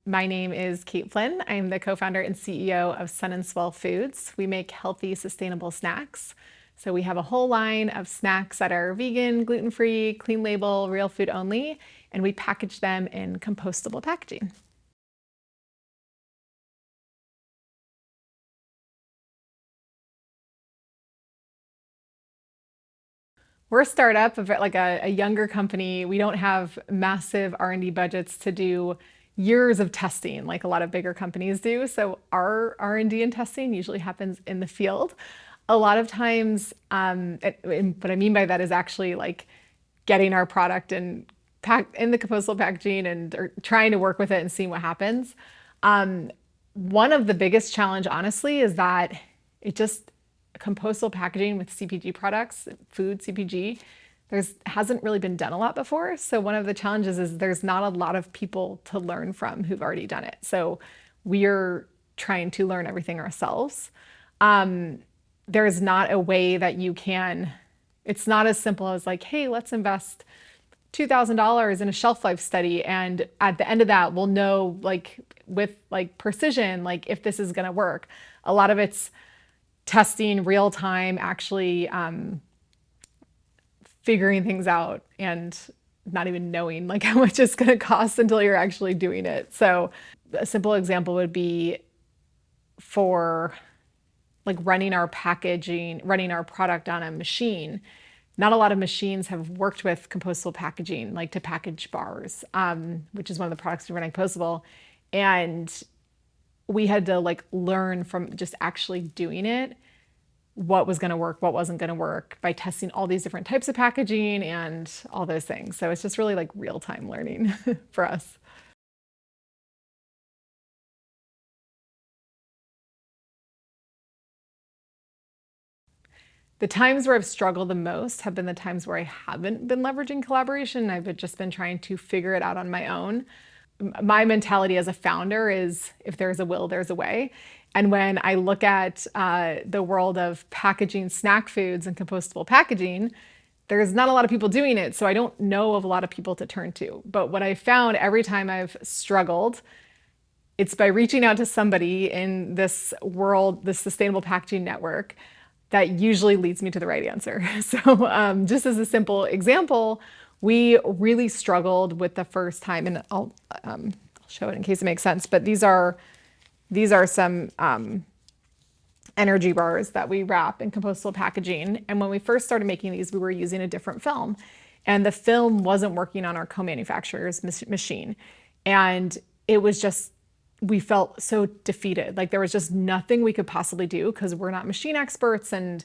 My name is Kate Flynn. I'm the co-founder and CEO of Sun and Swell Foods. We make healthy, sustainable snacks. So we have a whole line of snacks that are vegan, gluten-free, clean label, real food only, and we package them in compostable packaging. We're a startup, like a younger company. We don't have massive R&D budgets to do years of testing like a lot of bigger companies do. So our R&D and testing usually happens in the field. A lot of times, what I mean by that is actually like getting our product and pack in the compostable packaging and or trying to work with it and seeing what happens. One of the biggest challenge, honestly, is that it just compostable packaging with CPG products, food CPG, there's hasn't really been done a lot before. So one of the challenges is there's not a lot of people to learn from who've already done it. So we're trying to learn everything ourselves. There's not a way that you can, it's not as simple as like, hey, let's invest $2,000 in a shelf life study. And at the end of that, we'll know like with like precision, like if this is going to work. A lot of it's testing real time, actually figuring things out and not even knowing like how much it's going to cost until you're actually doing it. So a simple example would be for like running our packaging, running our product on a machine. Not a lot of machines have worked with compostable packaging, like to package bars, which is one of the products we run on Compostable. And we had to like learn from just actually doing it, what was going to work, what wasn't going to work by testing all these different types of packaging and all those things. So it's just really like real-time learning for us. The times where I've struggled the most have been the times where I haven't been leveraging collaboration. I've just been trying to figure it out on my own. My mentality as a founder is if there's a will, there's a way. And when I look at the world of packaging snack foods and compostable packaging, there's not a lot of people doing it. So I don't know of a lot of people to turn to. But what I found every time I've struggled, it's by reaching out to somebody in this world, this sustainable packaging network, that usually leads me to the right answer. So just as a simple example, we really struggled with the first time, and I'll show it in case it makes sense, but these are some energy bars that we wrap in compostable packaging. And when we first started making these, we were using a different film, and the film wasn't working on our co-manufacturer's machine. And it was just, we felt so defeated. Like there was just nothing we could possibly do because we're not machine experts, and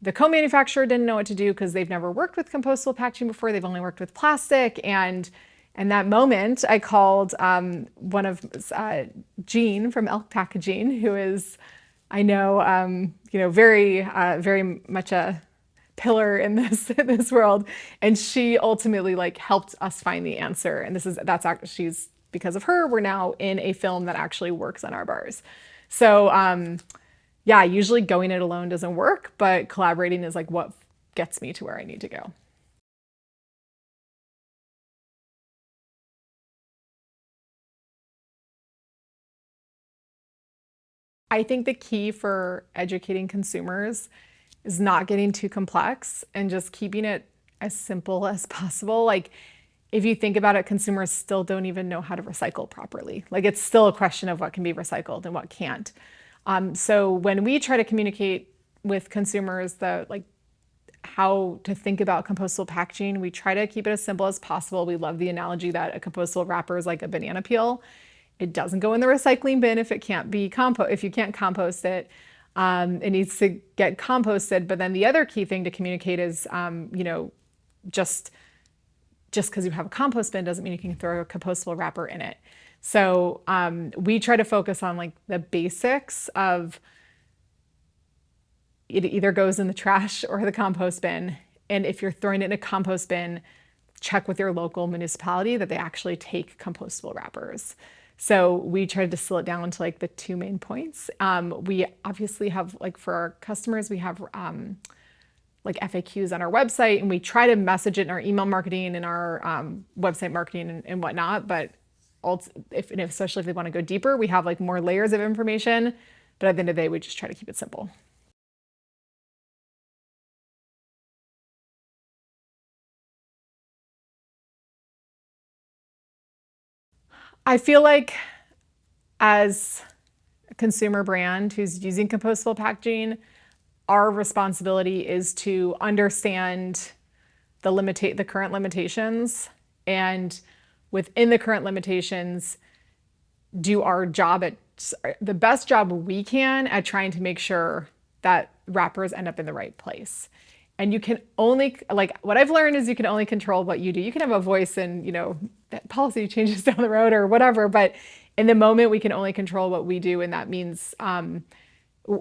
the co-manufacturer didn't know what to do because they've never worked with compostable packaging before. They've only worked with plastic. And in that moment, I called one of Jean from Elk Packaging, who is, I know, very much a pillar in this world. And she ultimately like helped us find the answer. And that's actually, she's, because of her, we're now in a film that actually works on our bars. So yeah, usually going it alone doesn't work, but collaborating is like what gets me to where I need to go. I think the key for educating consumers is not getting too complex and just keeping it as simple as possible. Like if you think about it, consumers still don't even know how to recycle properly. Like it's still a question of what can be recycled and what can't. So when we try to communicate with consumers how to think about compostable packaging, we try to keep it as simple as possible. We love the analogy that a compostable wrapper is like a banana peel. It doesn't go in the recycling bin if it can't be if you can't compost it. It needs to get composted. But then the other key thing to communicate is, just because you have a compost bin doesn't mean you can throw a compostable wrapper in it. So we try to focus on like the basics of it either goes in the trash or the compost bin. And if you're throwing it in a compost bin, check with your local municipality that they actually take compostable wrappers. So we try to distill it down to like the two main points. We obviously have like for our customers, we have like FAQs on our website, and we try to message it in our email marketing and our website marketing and whatnot. But especially if they want to go deeper, we have like more layers of information. But at the end of the day, we just try to keep it simple. I feel like as a consumer brand who's using compostable packaging, our responsibility is to understand the current limitations, and within the current limitations, do our job at the best job we can at trying to make sure that wrappers end up in the right place. And you can only, like, what I've learned is you can only control what you do. You can have a voice and, policy changes down the road or whatever, but in the moment, we can only control what we do. And that means,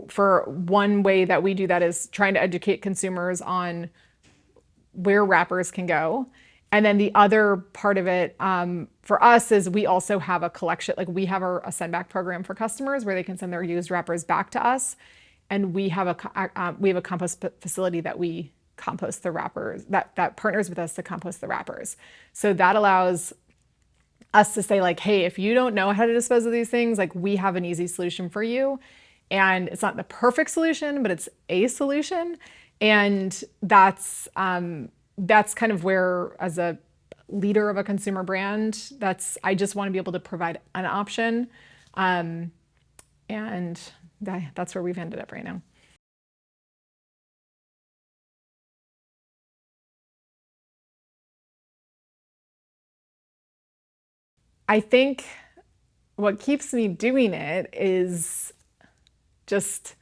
for one way that we do that is trying to educate consumers on where wrappers can go. And then the other part of it for us is we also have a collection, like we have a send back program for customers where they can send their used wrappers back to us. And we have a compost facility that we compost the wrappers, that partners with us to compost the wrappers. So that allows us to say like, hey, if you don't know how to dispose of these things, like we have an easy solution for you. And it's not the perfect solution, but it's a solution. And that's kind of where, as a leader of a consumer brand, I just want to be able to provide an option. And that's where we've ended up right now. I think what keeps me doing it is just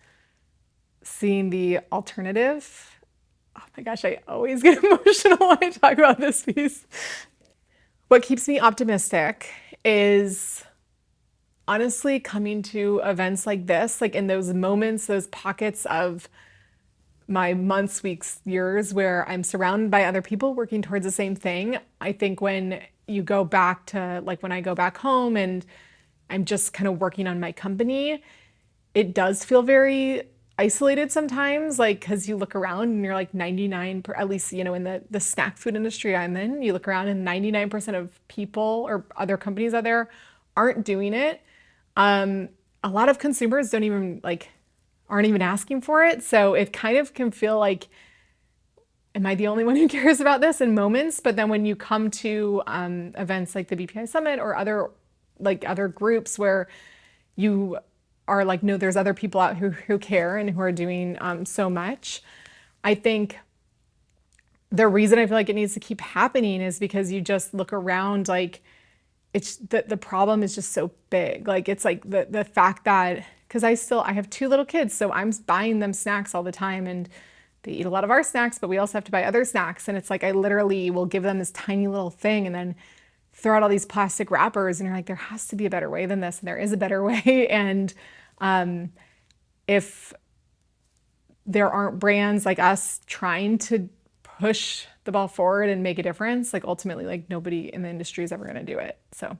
seeing the alternative. Oh my gosh, I always get emotional when I talk about this piece. What keeps me optimistic is honestly coming to events like this, like in those moments, those pockets of my months, weeks, years where I'm surrounded by other people working towards the same thing. I think when you go back to, like, when I go back home and I'm just kind of working on my company, it does feel very isolated sometimes, like, because you look around and you're like 99, at least, in the snack food industry I'm in, you look around and 99% of people or other companies out there aren't doing it. A lot of consumers aren't even asking for it. So it kind of can feel like, am I the only one who cares about this in moments? But then when you come to events like the BPI Summit or other groups where you are like, no, there's other people out who care and who are doing so much. I think the reason I feel like it needs to keep happening is because you just look around, like, it's the problem is just so big. Like, it's like the fact that, because I have 2 little kids, so I'm buying them snacks all the time, and they eat a lot of our snacks, but we also have to buy other snacks. And it's like, I literally will give them this tiny little thing and then throw out all these plastic wrappers, and you're like, there has to be a better way than this, and there is a better way. And if there aren't brands like us trying to push the ball forward and make a difference, like, ultimately, like, nobody in the industry is ever going to do it. So